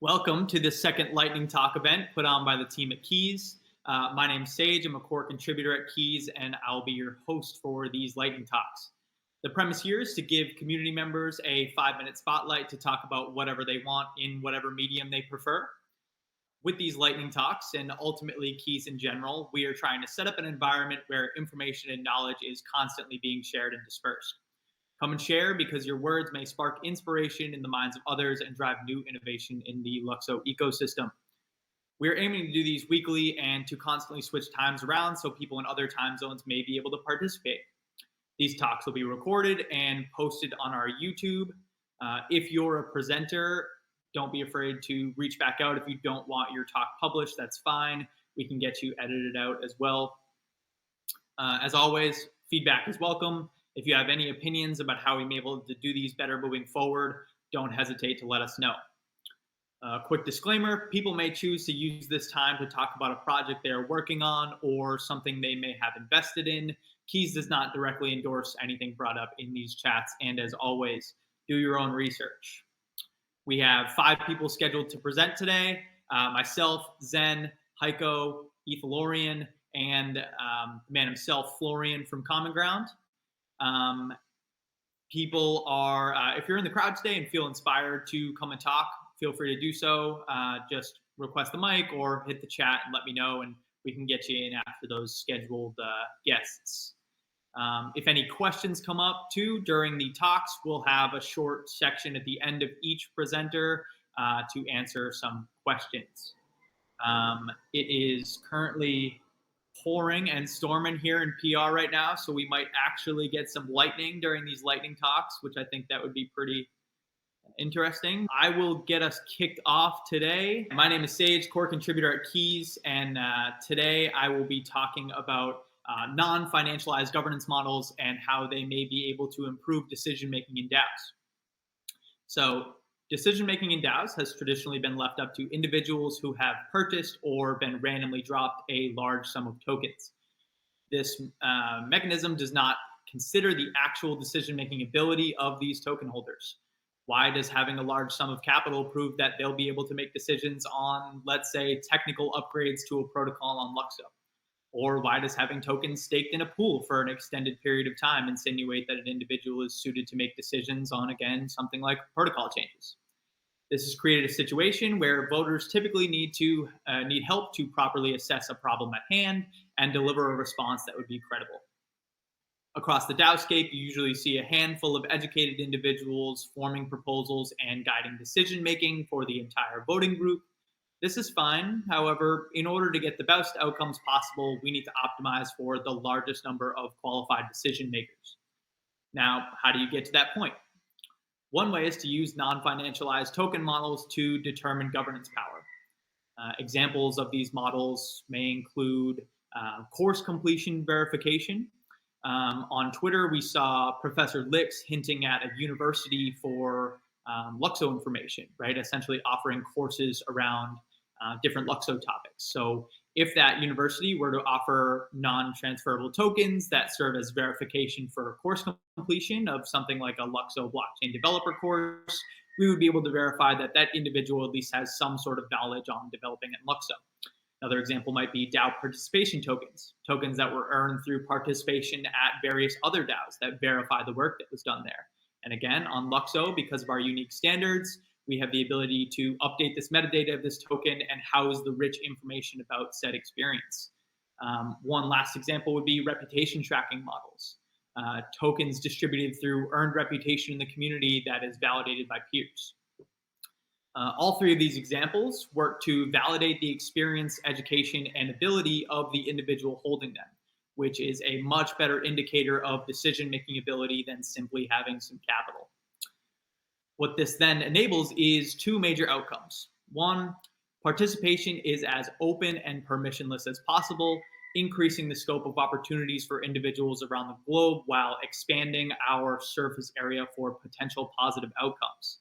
Welcome to the second Lightning Talk event put on by the team at KEEZ. My name's Sage. I'm a core contributor at KEEZ, and I'll be your host for these Lightning Talks. The premise here is to give community members a 5-minute spotlight to talk about whatever they want in whatever medium they prefer. With these Lightning Talks, and ultimately KEEZ in general, we are trying to set up an environment where information and knowledge is constantly being shared and dispersed. Come and share because your words may spark inspiration in the minds of others and drive new innovation in the LUKSO ecosystem. We're aiming to do these weekly and to constantly switch times around so people in other time zones may be able to participate. These talks will be recorded and posted on our YouTube. If you're a presenter, don't be afraid to reach back out. If you don't want your talk published, that's fine. We can get you edited out as well. As always, feedback is welcome. If you have any opinions about how we may be able to do these better moving forward, don't hesitate to let us know. Quick disclaimer, people may choose to use this time to talk about a project they are working on or something they may have invested in. KEEZ does not directly endorse anything brought up in these chats, and as always, do your own research. We have 5 people scheduled to present today, myself, Zen, Heiko, Ethalorian, and the man himself, Florian from Common Ground. People are, if you're in the crowd today and feel inspired to come and talk, feel free to do so. Just request the mic or hit the chat and let me know, and we can get you in after those scheduled guests. If any questions come up too during the talks, we'll have a short section at the end of each presenter to answer some questions. It is currently pouring and storming here in PR right now, so we might actually get some lightning during these lightning talks, which I think that would be pretty interesting. I will get us kicked off today. My name is Sage, core contributor at KEEZ, and today I will be talking about non-financialized governance models and how they may be able to improve decision-making in DAOs. So decision-making in DAOs has traditionally been left up to individuals who have purchased or been randomly dropped a large sum of tokens. This mechanism does not consider the actual decision-making ability of these token holders. Why does having a large sum of capital prove that they'll be able to make decisions on, let's say, technical upgrades to a protocol on LUKSO? Or why does having tokens staked in a pool for an extended period of time insinuate that an individual is suited to make decisions on, again, something like protocol changes? This has created a situation where voters typically need help to properly assess a problem at hand and deliver a response that would be credible. Across the DAOscape, you usually see a handful of educated individuals forming proposals and guiding decision-making for the entire voting group. This is fine. However, in order to get the best outcomes possible, we need to optimize for the largest number of qualified decision makers. Now, how do you get to that point? One way is to use non-financialized token models to determine governance power. Examples of these models may include course completion verification. On Twitter, we saw Professor Lix hinting at a university for LUKSO information, right? Essentially offering courses around different LUKSO topics. So if that university were to offer non-transferable tokens that serve as verification for course completion of something like a LUKSO blockchain developer course, we would be able to verify that that individual at least has some sort of knowledge on developing in LUKSO. Another example might be DAO participation tokens, tokens that were earned through participation at various other DAOs that verify the work that was done there. And again, on LUKSO, because of our unique standards, we have the ability to update this metadata of this token and house the rich information about said experience. One last example would be reputation tracking models, tokens distributed through earned reputation in the community that is validated by peers. All 3 of these examples work to validate the experience, education, and ability of the individual holding them, which is a much better indicator of decision-making ability than simply having some capital. What this then enables is 2 major outcomes. 1, participation is as open and permissionless as possible, increasing the scope of opportunities for individuals around the globe while expanding our surface area for potential positive outcomes.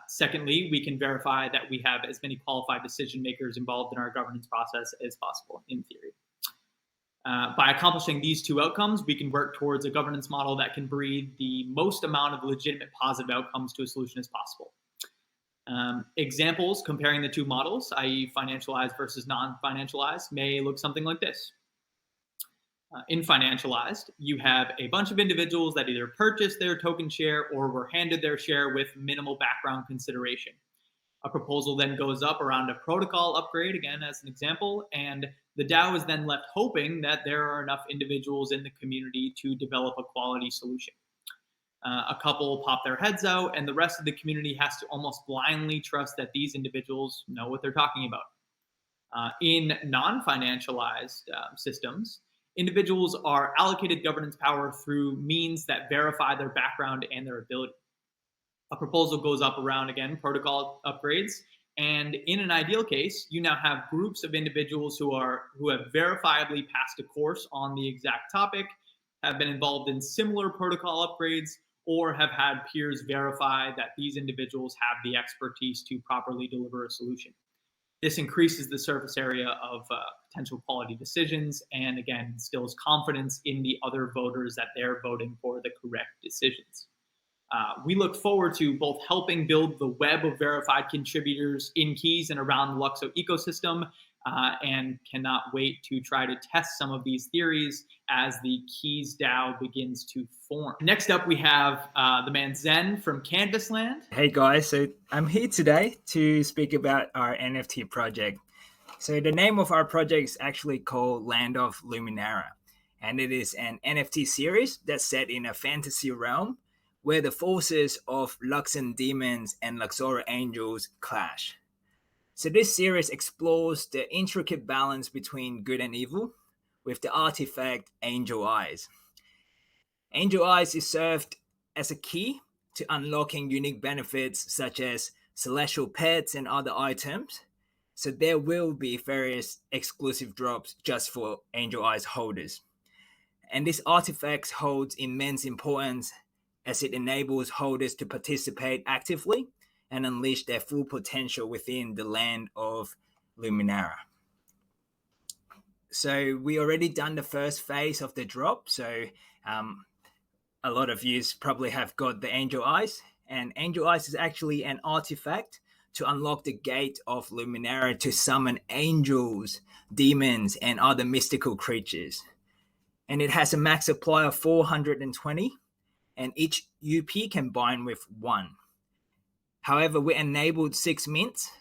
Secondly, we can verify that we have as many qualified decision makers involved in our governance process as possible, in theory. By accomplishing these 2 outcomes, we can work towards a governance model that can breed the most amount of legitimate positive outcomes to a solution as possible. Examples comparing the two models, i.e. financialized versus non-financialized, may look something like this. In financialized, you have a bunch of individuals that either purchased their token share or were handed their share with minimal background consideration. A proposal then goes up around a protocol upgrade, again, as an example, and the DAO is then left hoping that there are enough individuals in the community to develop a quality solution. A couple pop their heads out, and the rest of the community has to almost blindly trust that these individuals know what they're talking about. In non-financialized systems, individuals are allocated governance power through means that verify their background and their ability. A proposal goes up around, again, protocol upgrades. And in an ideal case, you now have groups of individuals who have verifiably passed a course on the exact topic, have been involved in similar protocol upgrades, or have had peers verify that these individuals have the expertise to properly deliver a solution. This increases the surface area of potential quality decisions and, again, instills confidence in the other voters that they're voting for the correct decisions. We look forward to both helping build the web of verified contributors in KEEZ and around the LUKSO ecosystem, and cannot wait to try to test some of these theories as the KEEZ DAO begins to form. Next up, we have the man Zen from Canvasland. Hey guys, so I'm here today to speak about our NFT project. So the name of our project is actually called Land of Luminara, and it is an NFT series that's set in a fantasy realm where the forces of Luxan demons and Luxora angels clash. So this series explores the intricate balance between good and evil with the artifact Angel Eyes. Angel Eyes is served as a key to unlocking unique benefits such as celestial pets and other items. So there will be various exclusive drops just for Angel Eyes holders. And this artifact holds immense importance as it enables holders to participate actively and unleash their full potential within the land of Luminara. So we already done the first phase of the drop. So a lot of you probably have got the Angel Eyes. And Angel Eyes is actually an artifact to unlock the gate of Luminara to summon angels, demons, and other mystical creatures. And it has a max supply of 420. And each UP can bind with 1. However, we enabled 6 mints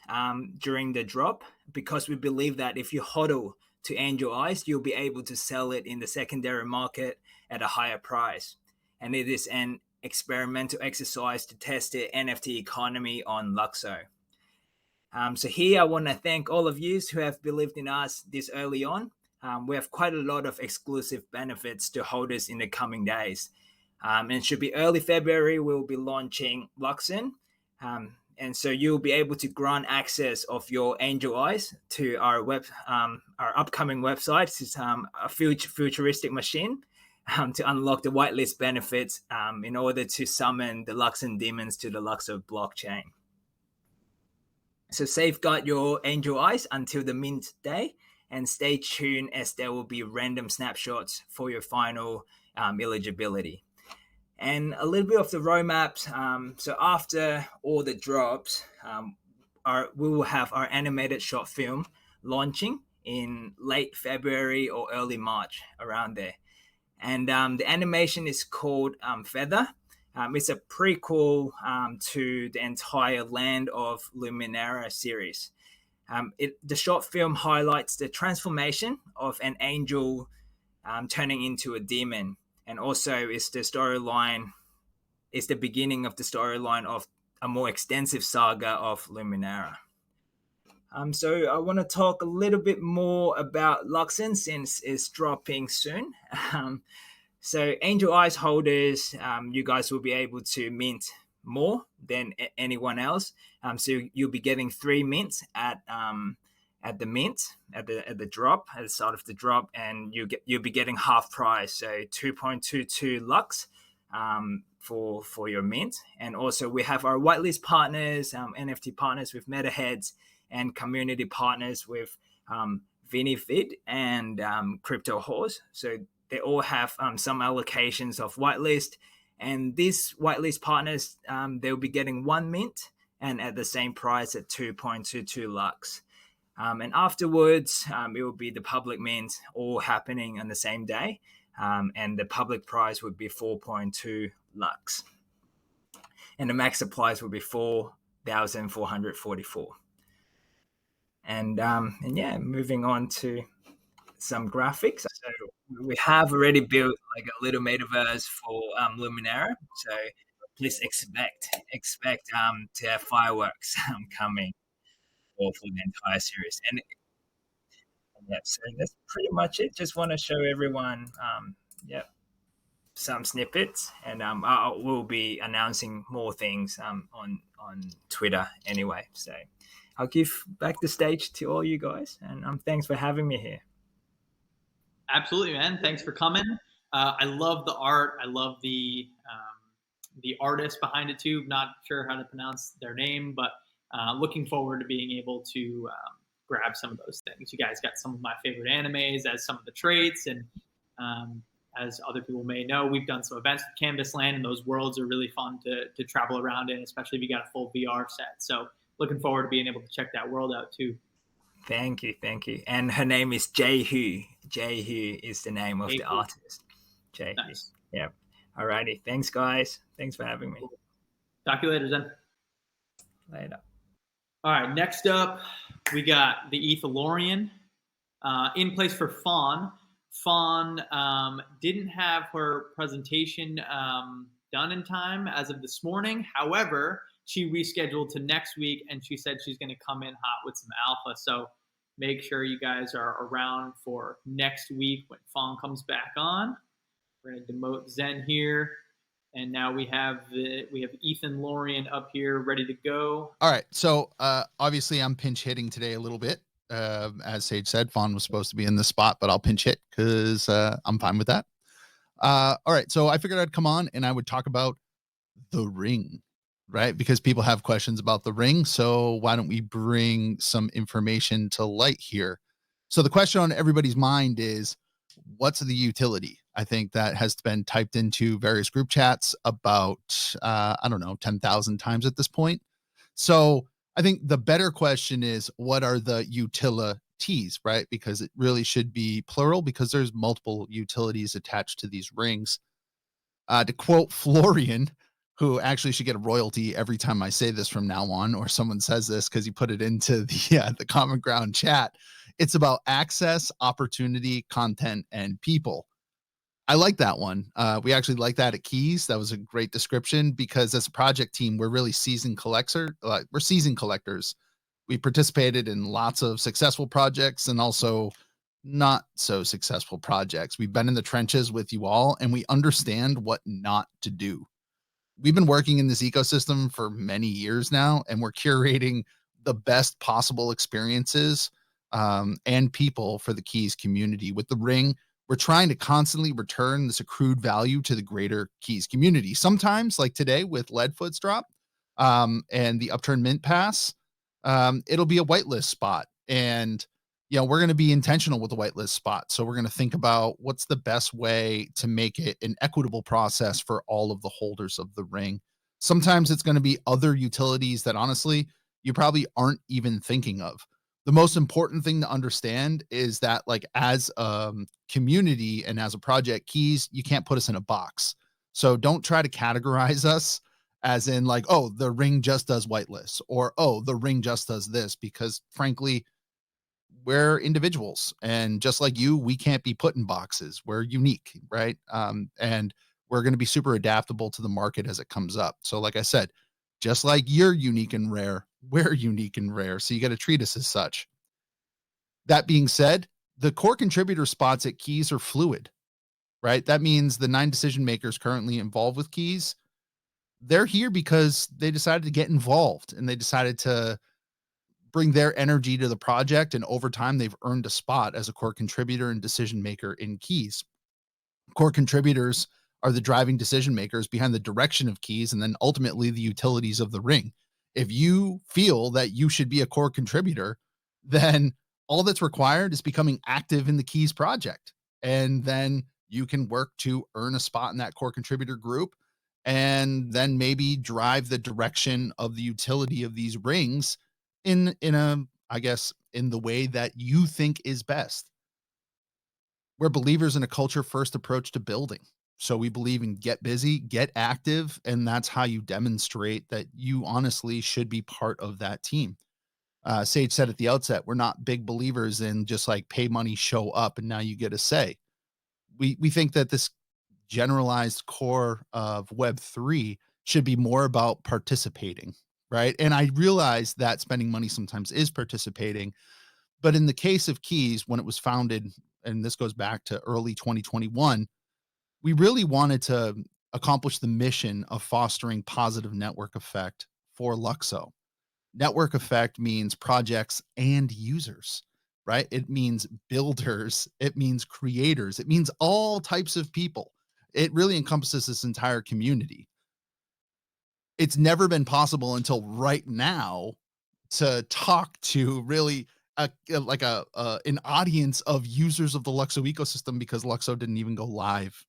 during the drop because we believe that if you hodl to Angel Eyes, you'll be able to sell it in the secondary market at a higher price. And it is an experimental exercise to test the NFT economy on LUKSO. So here I want to thank all of you who have believed in us this early on. We have quite a lot of exclusive benefits to holders in the coming days. And it should be early February, we'll be launching Luxan. And so you'll be able to grant access of your Angel Eyes to our upcoming website. It's a futuristic machine to unlock the whitelist benefits in order to summon the Luxan demons to the LUKSO blockchain. So safeguard your Angel Eyes until the mint day and stay tuned as there will be random snapshots for your final eligibility. And a little bit of the roadmaps. So after all the drops, we will have our animated short film launching in late February or early March, around there. And the animation is called Feather. It's a prequel to the entire Land of Luminara series. The short film highlights the transformation of an angel turning into a demon. And also it's the beginning of the storyline of a more extensive saga of Luminara. So I want to talk a little bit more about Luxan since it's dropping soon. So Angel Eyes holders, you guys will be able to mint more than anyone else. So you'll be getting 3 mints at the mint, at the drop, at the start of the drop, and you'll be getting half price, so 2.22 Lux for your mint. And also we have our whitelist partners, NFT partners with MetaHeads, and community partners with Vinifid and Crypto Horse. So they all have some allocations of whitelist, and these whitelist partners they'll be getting 1 mint and at the same price at 2.22 lux. And afterwards, it will be the public mint all happening on the same day. And the public price would be 4.2 lux. And the max supplies would be 4,444. And yeah, moving on to some graphics. So we have already built like a little metaverse for Luminera. So please expect to have fireworks coming for the entire series. And yeah, so that's pretty much it. Just want to show everyone, some snippets, and we'll be announcing more things on Twitter anyway. So I'll give back the stage to all you guys, and thanks for having me here. Absolutely, man. Thanks for coming. I love the art. I love the artist behind it too. Not sure how to pronounce their name, but looking forward to being able to grab some of those things. You guys got some of my favorite animes as some of the traits, and as other people may know, we've done some events with Canvas Land, and those worlds are really fun to travel around in, especially if you got a full VR set. So looking forward to being able to check that world out too. Thank you. And her name is Jae-Hoo. Jae-Hoo is the name of the artist. Jae-Hoo. Nice. Yeah. Alrighty. Thanks, guys. Thanks for having me. Talk to you later, Zen. Later. All right. Next up, we got the Ethalorian in place for Fawn. Fawn didn't have her presentation done in time as of this morning. However, she rescheduled to next week, and she said she's going to come in hot with some alpha. So make sure you guys are around for next week when Fawn comes back on. We're going to demote Zen here. And now we have Ethalorian up here ready to go. All right. So obviously I'm pinch hitting today a little bit. As Sage said, Fawn was supposed to be in the spot, but I'll pinch hit because I'm fine with that. All right. So I figured I'd come on and I would talk about the ring, right? Because people have questions about the ring. So why don't we bring some information to light here? So the question on everybody's mind is, what's the utility? I think that has been typed into various group chats about, 10,000 times at this point. So I think the better question is, what are the utilities, right? Because it really should be plural because there's multiple utilities attached to these rings. To quote Florian, who actually should get a royalty every time I say this from now on, or someone says this because he put it into the Common Ground chat. It's about access, opportunity, content, and people. I like that one. We actually like that at KEEZ. That was a great description because as a project team, we're really seasoned collectors. We're seasoned collectors. We participated in lots of successful projects and also not so successful projects. We've been in the trenches with you all, and we understand what not to do. We've been working in this ecosystem for many years now, and we're curating the best possible experiences and people for the KEEZ community. With the ring, we're trying to constantly return this accrued value to the greater KEEZ community. Sometimes, like today with Leadfoot's drop and the Upturn Mint Pass, it'll be a whitelist spot. And, we're going to be intentional with the whitelist spot. So we're going to think about what's the best way to make it an equitable process for all of the holders of the ring. Sometimes it's going to be other utilities that honestly, you probably aren't even thinking of. The most important thing to understand is that, like, as a community and as a project, KEEZ, you can't put us in a box. So don't try to categorize us as in like, oh, the ring just does whitelists, or, oh, the ring just does this, because frankly, we're individuals. And just like you, we can't be put in boxes. We're unique, right? And we're going to be super adaptable to the market as it comes up. So like I said, just like you're unique and rare, we're unique and rare. So you got to treat us as such. That being said, the core contributor spots at KEEZ are fluid, right? That means the 9 decision makers currently involved with KEEZ, they're here because they decided to get involved and they decided to bring their energy to the project. And over time, they've earned a spot as a core contributor and decision maker in KEEZ. Core contributors are the driving decision makers behind the direction of KEEZ and then ultimately the utilities of the ring. If you feel that you should be a core contributor, then all that's required is becoming active in the KEEZ project. And then you can work to earn a spot in that core contributor group and then maybe drive the direction of the utility of these rings in a, I guess, in the way that you think is best. We're believers in a culture first approach to building. So we believe in get busy, get active, and that's how you demonstrate that you honestly should be part of that team. Sage said at the outset, we're not big believers in just like pay money, show up, and now you get a say. We think that this generalized core of Web3 should be more about participating, right? And I realize that spending money sometimes is participating, but in the case of KEEZ, when it was founded, and this goes back to early 2021, we really wanted to accomplish the mission of fostering positive network effect for LUKSO. Network effect means projects and users, right? It means builders, it means creators, it means all types of people. It really encompasses this entire community. It's never been possible until right now to talk to really an audience of users of the LUKSO ecosystem, because LUKSO didn't even go live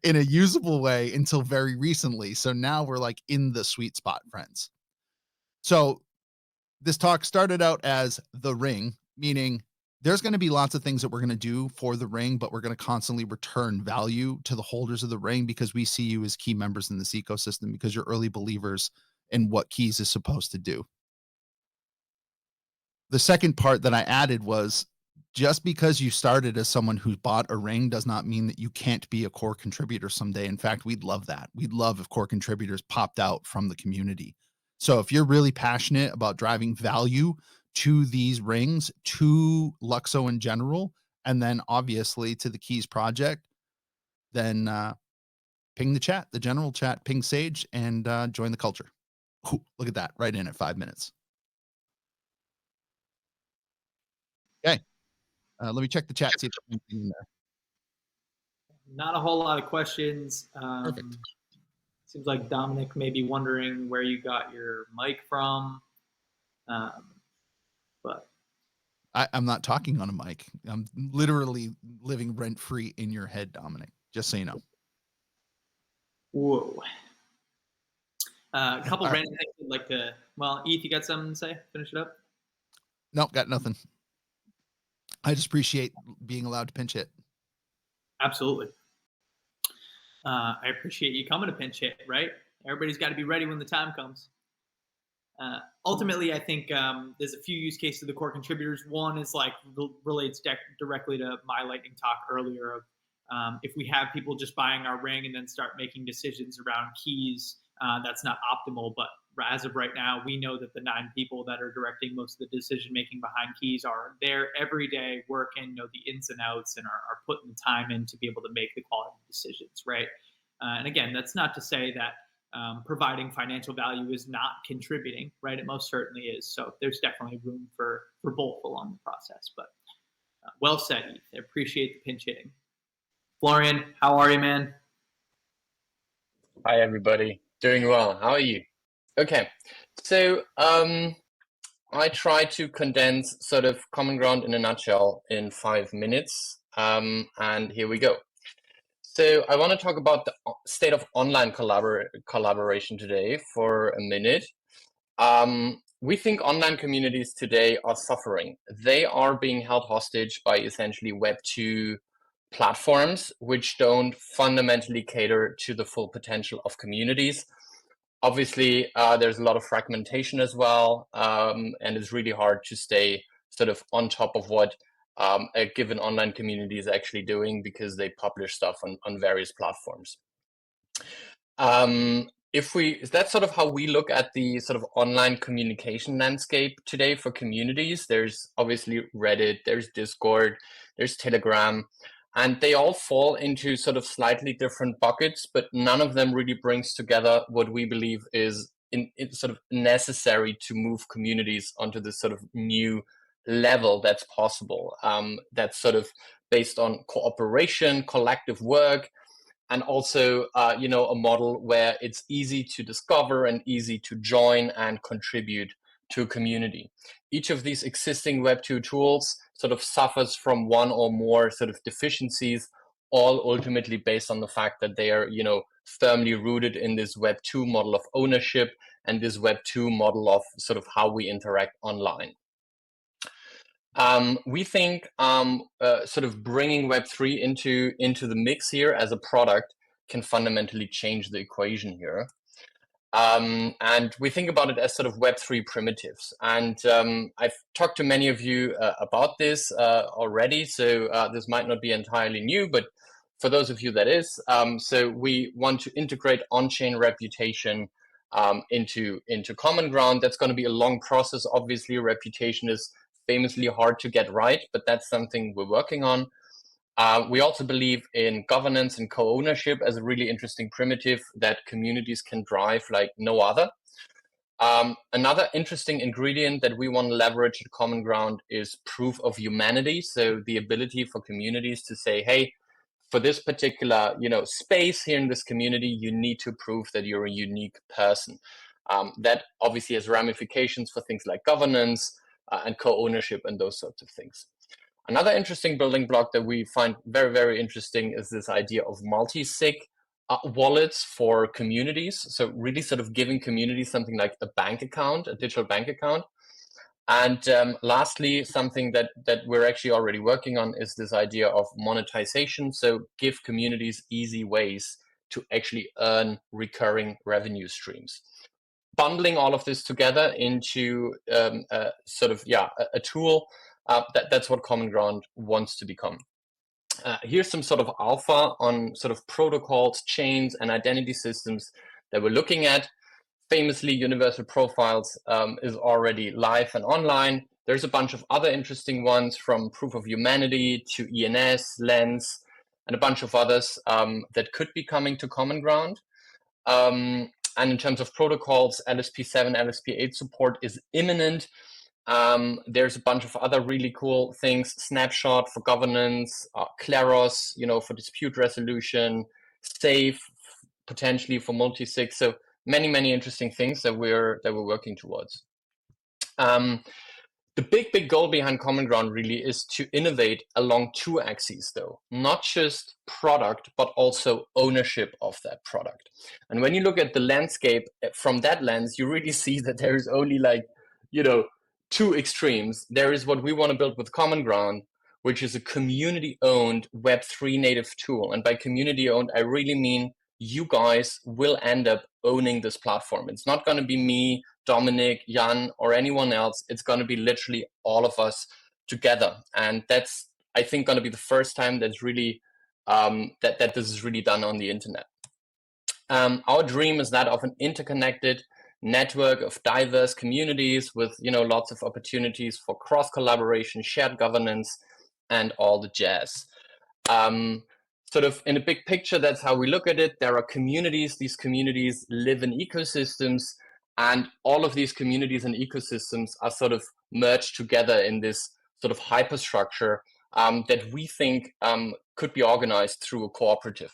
in a usable way until very recently. So now we're like in the sweet spot, friends. So this talk started out as the ring, meaning there's going to be lots of things that we're going to do for the ring, but we're going to constantly return value to the holders of the ring because we see you as key members in this ecosystem, because you're early believers in what KEEZ is supposed to do. The second part that I added was, just because you started as someone who bought a ring does not mean that you can't be a core contributor someday. In fact, we'd love that. We'd love if core contributors popped out from the community. So if you're really passionate about driving value to these rings, to LUKSO in general, and then obviously to the KEEZ project, then ping the chat, the general chat, ping Sage, and join the culture. Ooh, look at that, right in at 5 minutes. Okay, let me check the chat, see if there's anything in there. Not a whole lot of questions. Perfect. Seems like Dominic may be wondering where you got your mic from. But I'm not talking on a mic. I'm literally living rent free in your head, Dominic, just so you know. Whoa. A couple random things I'd like to, well, Eth, you got something to say? Finish it up? Nope, got nothing. I just appreciate being allowed to pinch hit. Absolutely. I appreciate you coming to pinch hit, right? Everybody's got to be ready when the time comes. Ultimately, I think there's a few use cases of the core contributors. One is like relates directly to my lightning talk earlier of if we have people just buying our ring and then start making decisions around KEEZ, that's not optimal. But as of right now, we know that the 9 people that are directing most of the decision making behind KEEZ are there every day, working, know the ins and outs, and are putting the time in to be able to make the quality decisions, right? And again, that's not to say that providing financial value is not contributing, right? It most certainly is. So there's definitely room for both along the process. But well said, Eth. I appreciate the pinch hitting. Florian, how are you, man? Hi, everybody. Doing well. How are you? Okay, so I try to condense sort of common ground in a nutshell in 5 minutes, and here we go. So I want to talk about the state of online collaboration today for a minute. We think online communities today are suffering. They are being held hostage by essentially Web 2 platforms, which don't fundamentally cater to the full potential of communities. Obviously, there's a lot of fragmentation as well, and it's really hard to stay sort of on top of what a given online community is actually doing, because they publish stuff on various platforms. That's sort of how we look at the sort of online communication landscape today for communities. There's obviously Reddit, there's Discord, there's Telegram, and they all fall into sort of slightly different buckets, but none of them really brings together what we believe is sort of necessary to move communities onto this sort of new level that's possible. That's sort of based on cooperation, collective work, and also, a model where it's easy to discover and easy to join and contribute to a community. Each of these existing Web 2 tools sort of suffers from one or more sort of deficiencies, all ultimately based on the fact that they are, firmly rooted in this Web 2 model of ownership and this Web 2 model of sort of how we interact online. We think sort of bringing Web3 into the mix here as a product can fundamentally change the equation here. And we think about it as sort of Web3 primitives. And I've talked to many of you about this already, so this might not be entirely new, but for those of you that is, so we want to integrate on-chain reputation into common ground. That's going to be a long process. Obviously, reputation is famously hard to get right, but that's something we're working on. We also believe in governance and co-ownership as a really interesting primitive that communities can drive like no other. Another interesting ingredient that we want to leverage at Common Ground is proof of humanity. So the ability for communities to say, hey, for this particular space here in this community, you need to prove that you're a unique person. That obviously has ramifications for things like governance and co-ownership and those sorts of things. Another interesting building block that we find very, very interesting is this idea of multi-sig wallets for communities. So really sort of giving communities something like a bank account, a digital bank account. And lastly, something that we're actually already working on is this idea of monetization. So give communities easy ways to actually earn recurring revenue streams. Bundling all of this together into sort of, a tool, that's what Common Ground wants to become. Here's some sort of alpha on sort of protocols, chains, and identity systems that we're looking at. Famously, Universal Profiles is already live and online. There's a bunch of other interesting ones, from Proof of Humanity to ENS, Lens, and a bunch of others that could be coming to Common Ground. And in terms of protocols, LSP7, LSP8 support is imminent. There's a bunch of other really cool things: Snapshot for governance, Claros, for dispute resolution, Safe potentially for multi-sig. So many interesting things that we're working towards. The big goal behind Common Ground really is to innovate along two axes, though, not just product, but also ownership of that product. And when you look at the landscape from that lens, you really see that there is only two extremes. There is what we want to build with Common Ground, which is a community-owned Web3 native tool. And by community-owned, I really mean you guys will end up owning this platform. It's not going to be me, Dominic, Jan, or anyone else. It's going to be literally all of us together. And that's, I think, going to be the first time that's really that this is really done on the internet. Our dream is that of an interconnected network of diverse communities with lots of opportunities for cross collaboration, shared governance, and all the jazz. Sort of in a big picture, that's how we look at it. There are communities. These communities live in ecosystems, and all of these communities and ecosystems are sort of merged together in this sort of hyperstructure that we think could be organized through a cooperative.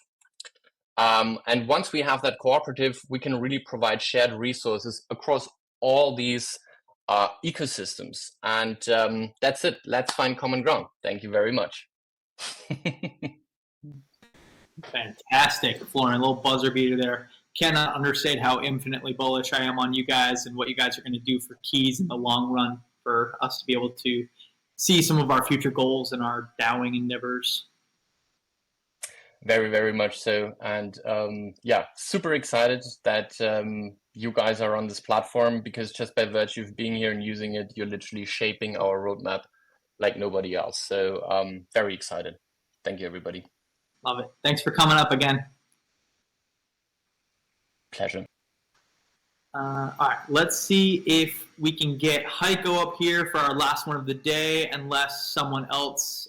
And once we have that cooperative, we can really provide shared resources across all these ecosystems. And that's it. Let's find common ground. Thank you very much. Fantastic, Florian. A little buzzer beater there. Cannot understate how infinitely bullish I am on you guys and what you guys are going to do for KEEZ in the long run, for us to be able to see some of our future goals and our DAOing endeavors. Very, very much so. And super excited that you guys are on this platform, because just by virtue of being here and using it, you're literally shaping our roadmap like nobody else. So very excited. Thank you, everybody. Love it. Thanks for coming up again. Pleasure. All right, let's see if we can get Heiko up here for our last one of the day, unless someone else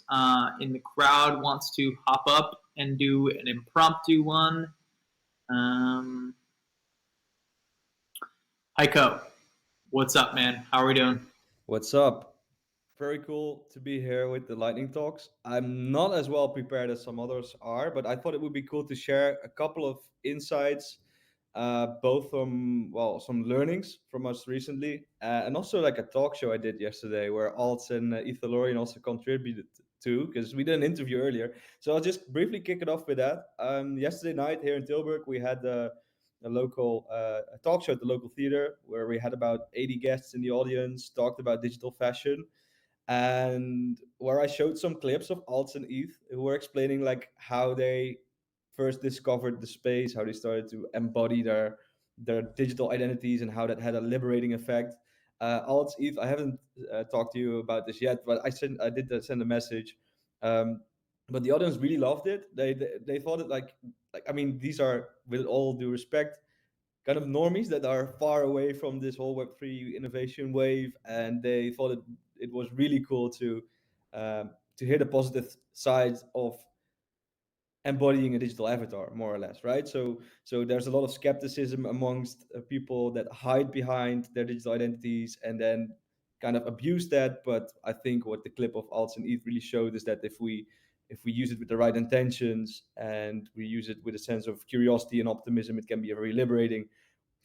in the crowd wants to hop up and do an impromptu one. Heiko, what's up, man? How are we doing? What's up? Very cool to be here with the lightning talks. I'm not as well prepared as some others are, but I thought it would be cool to share a couple of insights, both from some learnings from us recently, and also like a talk show I did yesterday where Alt and Ethalorian also contributed too, because we did an interview earlier. So I'll just briefly kick it off with that. Yesterday night here in Tilburg, we had a local a talk show at the local theater where we had about 80 guests in the audience, talked about digital fashion, and where I showed some clips of Alts and ETH who were explaining like how they first discovered the space, how they started to embody their digital identities, and how that had a liberating effect. Alts, ETH, I haven't talked to you about this yet, but I did send a message. But the audience really loved it. They thought it like I mean, these are, with all due respect, kind of normies that are far away from this whole Web3 innovation wave, and they thought it was really cool to hear the positive sides of embodying a digital avatar, more or less, right? So there's a lot of skepticism amongst people that hide behind their digital identities and then kind of abuse that. But I think what the clip of Alts and ETH really showed is that if we use it with the right intentions and we use it with a sense of curiosity and optimism, it can be a very liberating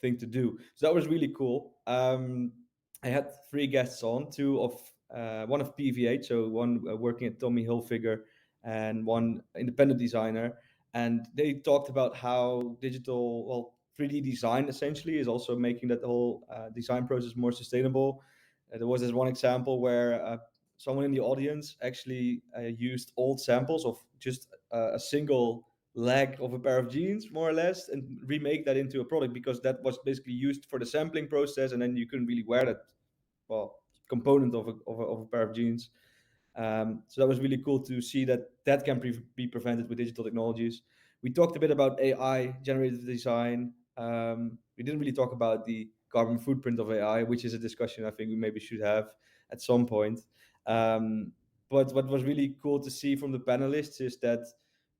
thing to do. So that was really cool. I had three guests on, one of PVH, so one working at Tommy Hilfiger, and one independent designer, and they talked about how 3D design essentially is also making that whole design process more sustainable. There was this one example where someone in the audience actually used old samples of just a single leg of a pair of jeans, more or less, and remake that into a product, because that was basically used for the sampling process, and then you couldn't really wear that component of a pair of jeans. So that was really cool to see that can be prevented with digital technologies. We talked a bit about AI, generative design. We didn't really talk about the carbon footprint of AI, which is a discussion I think we maybe should have at some point. But what was really cool to see from the panelists is that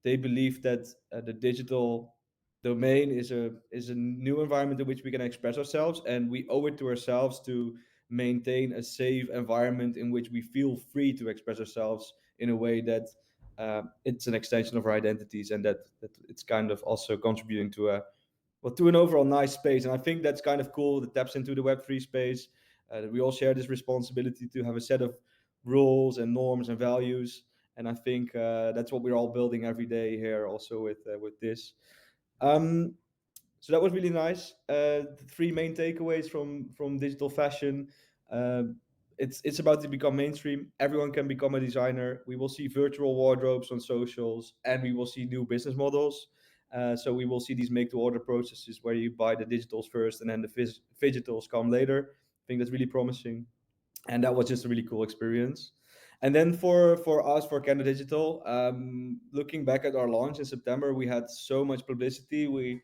they believe that the digital domain is a new environment in which we can express ourselves, and we owe it to ourselves to maintain a safe environment in which we feel free to express ourselves in a way that it's an extension of our identities, and that it's kind of also contributing to an overall nice space. And I think that's kind of cool. That taps into the Web3 space. That we all share this responsibility to have a set of rules and norms and values. And I think that's what we're all building every day here, also with this. So that was really nice. The three main takeaways from digital fashion. It's about to become mainstream. Everyone can become a designer. We will see virtual wardrobes on socials, and we will see new business models. So we will see these make-to-order processes where you buy the digitals first and then the physicals come later. I think that's really promising, and that was just a really cool experience. And then for us, for Candour.Digital, looking back at our launch in September, we had so much publicity.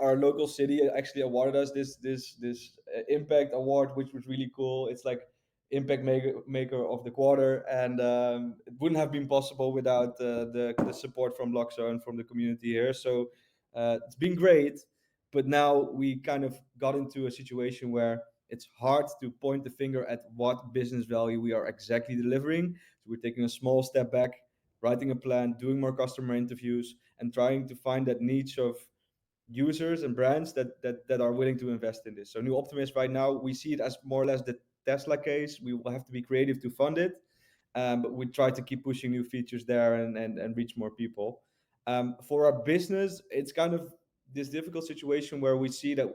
Our local city actually awarded us this impact award, which was really cool. It's like impact maker of the quarter, and it wouldn't have been possible without the support from LUKSO and from the community here. So it's been great, but now we kind of got into a situation where it's hard to point the finger at what business value we are exactly delivering. So we're taking a small step back, writing a plan, doing more customer interviews, and trying to find that niche of users and brands that are willing to invest in this. So New Optimist right now, we see it as more or less the Tesla case. We will have to be creative to fund it, but we try to keep pushing new features there and reach more people. For our business, it's kind of this difficult situation where we see that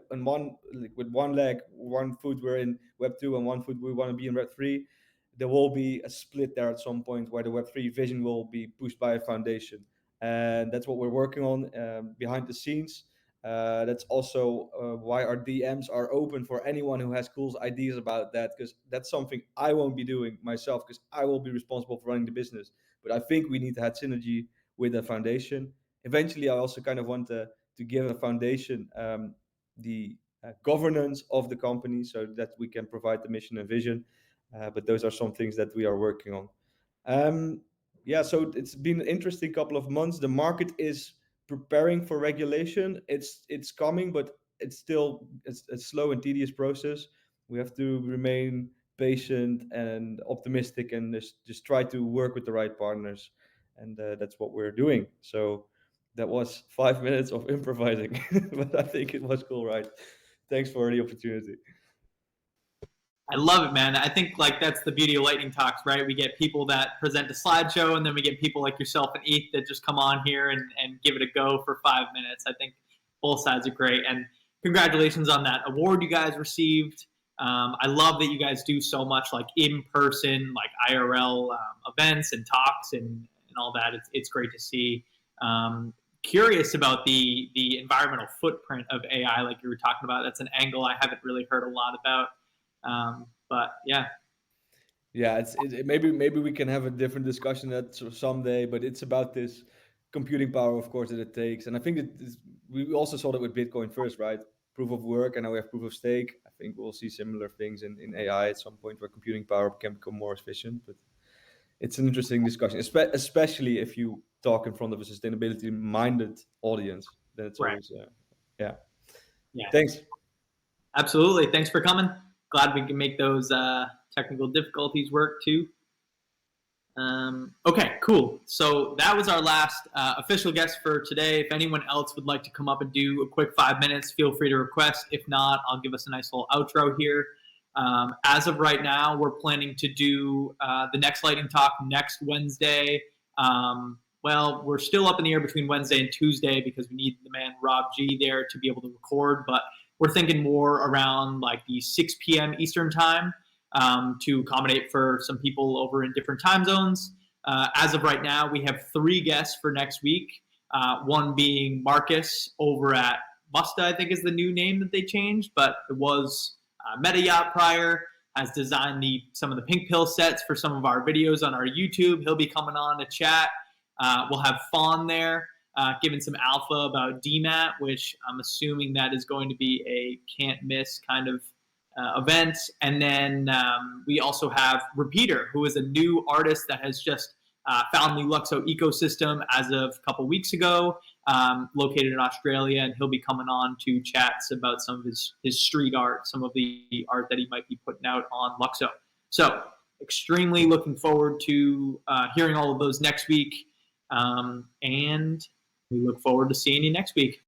with one leg, one foot we're in Web 2 and one foot we want to be in Web 3. There will be a split there at some point where the Web 3 vision will be pushed by a foundation. And that's what we're working on behind the scenes. That's also why our DMs are open for anyone who has cool ideas about that, because that's something I won't be doing myself, because I will be responsible for running the business. But I think we need to have synergy with a foundation. Eventually, I also kind of want to give a foundation the governance of the company so that we can provide the mission and vision. But those are some things that we are working on. So it's been an interesting couple of months. The market is preparing for regulation. It's coming, but it's still a slow and tedious process. We have to remain patient and optimistic, and just try to work with the right partners, and that's what we're doing. So that was 5 minutes of improvising, but I think it was cool, right? Thanks for the opportunity. I love it, man. I think like that's the beauty of lightning talks, right? We get people that present a slideshow, and then we get people like yourself and Eth that just come on here and give it a go for 5 minutes. I think both sides are great. And congratulations on that award you guys received. I love that you guys do so much like in-person, like IRL events and talks and all that. It's great to see. Curious about the environmental footprint of AI, like you were talking about. That's an angle I haven't really heard a lot about. But yeah. Yeah, maybe we can have a different discussion that someday, but it's about this computing power, of course, that it takes. And I think we also saw that with Bitcoin first, right? Proof of work, and now we have proof of stake. I think we'll see similar things in AI at some point where computing power can become more efficient. But it's an interesting discussion, especially if you talk in front of a sustainability-minded audience. Then it's always, yeah. Thanks. Absolutely. Thanks for coming. Glad we can make those technical difficulties work too. Okay, cool. So that was our last official guest for today. If anyone else would like to come up and do a quick 5 minutes, feel free to request. If not, I'll give us a nice little outro here. As of right now, we're planning to do the next lightning talk next Wednesday. Well, we're still up in the air between Wednesday and Tuesday because we need the man Rob G there to be able to record, but we're thinking more around like the 6 p.m. Eastern time to accommodate for some people over in different time zones. As of right now, we have 3 guests for next week. One being Marcus over at Musta, I think is the new name that they changed, but it was Meta Yacht prior, has designed some of the pink pill sets for some of our videos on our YouTube. He'll be coming on to chat. We'll have Fawn there. Giving some alpha about DMAT, which I'm assuming that is going to be a can't miss kind of event. And then we also have Repeater, who is a new artist that has just found the LUKSO ecosystem as of a couple weeks ago, located in Australia, and he'll be coming on to chats about some of his street art, some of the art that he might be putting out on LUKSO. So extremely looking forward to hearing all of those next week. And we look forward to seeing you next week.